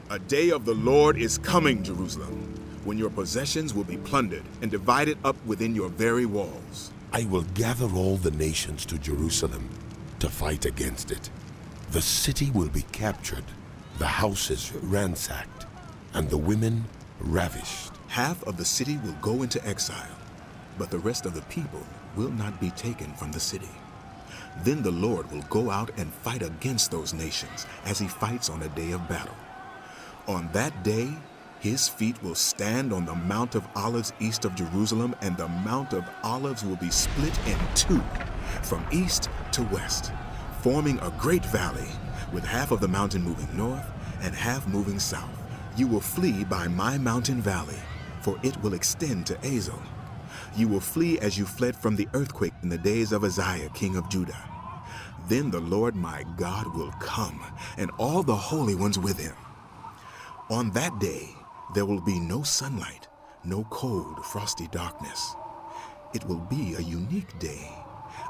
A day of the Lord is coming, Jerusalem, when your possessions will be plundered and divided up within your very walls. I will gather all the nations to Jerusalem to fight against it. The city will be captured, the houses ransacked, and the women ravished. Half of the city will go into exile, but the rest of the people will not be taken from the city. Then the Lord will go out and fight against those nations as he fights on a day of battle. On that day, his feet will stand on the Mount of Olives east of Jerusalem, and the Mount of Olives will be split in two, from east to west, forming a great valley, with half of the mountain moving north and half moving south. You will flee by my mountain valley, for it will extend to Azel. You will flee as you fled from the earthquake in the days of Uzziah, king of Judah. Then the Lord my God will come, and all the holy ones with him. On that day, there will be no sunlight, no cold, frosty darkness. It will be a unique day,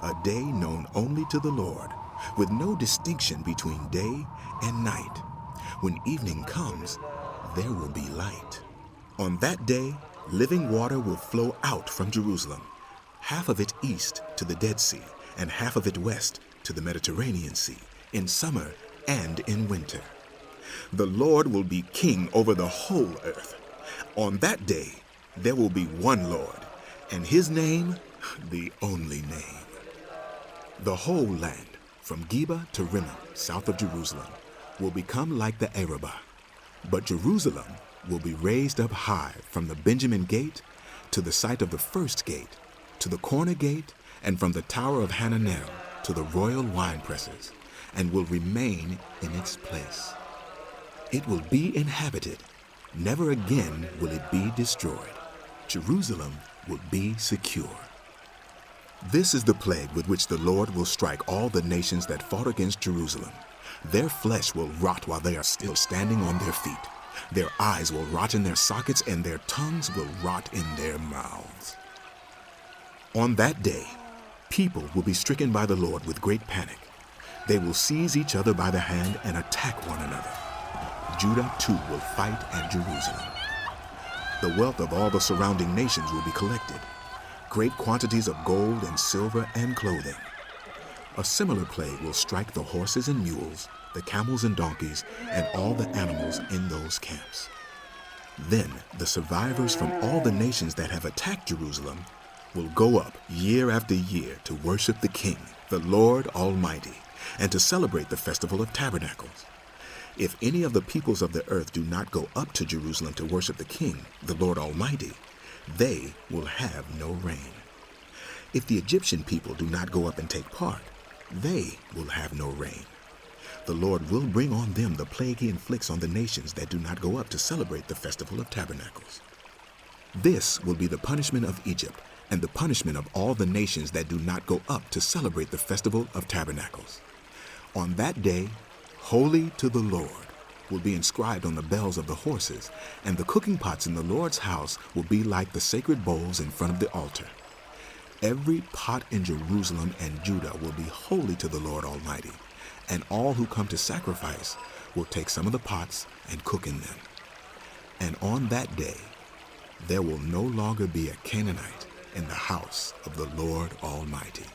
a day known only to the Lord, with no distinction between day and night. When evening comes, there will be light. On that day, living water will flow out from Jerusalem, half of it east to the Dead Sea, and half of it west to the Mediterranean Sea, in summer and in winter. The Lord will be king over the whole earth. On that day, there will be one Lord, and his name, the only name. The whole land, from Geba to Rimmon, south of Jerusalem, will become like the Arabah. But Jerusalem will be raised up high from the Benjamin gate to the site of the first gate, to the corner gate, and from the tower of Hananel to the royal wine presses, and will remain in its place. It will be inhabited. Never again will it be destroyed. Jerusalem will be secure. This is the plague with which the Lord will strike all the nations that fought against Jerusalem. Their flesh will rot while they are still standing on their feet. Their eyes will rot in their sockets, and their tongues will rot in their mouths. On that day, people will be stricken by the Lord with great panic. They will seize each other by the hand and attack one another. Judah too will fight, and Jerusalem. The wealth of all the surrounding nations will be collected, great quantities of gold and silver and clothing. A similar plague will strike the horses and mules, the camels and donkeys, and all the animals in those camps. Then the survivors from all the nations that have attacked Jerusalem will go up year after year to worship the King, the Lord Almighty, and to celebrate the Festival of Tabernacles. If any of the peoples of the earth do not go up to Jerusalem to worship the King, the Lord Almighty, they will have no rain. If the Egyptian people do not go up and take part, they will have no rain. The Lord will bring on them the plague he inflicts on the nations that do not go up to celebrate the Festival of Tabernacles. This will be the punishment of Egypt and the punishment of all the nations that do not go up to celebrate the Festival of Tabernacles. On that day, holy to the Lord will be inscribed on the bells of the horses, and the cooking pots in the Lord's house will be like the sacred bowls in front of the altar. Every pot in Jerusalem and Judah will be holy to the Lord Almighty, and all who come to sacrifice will take some of the pots and cook in them. And on that day, there will no longer be a Canaanite in the house of the Lord Almighty.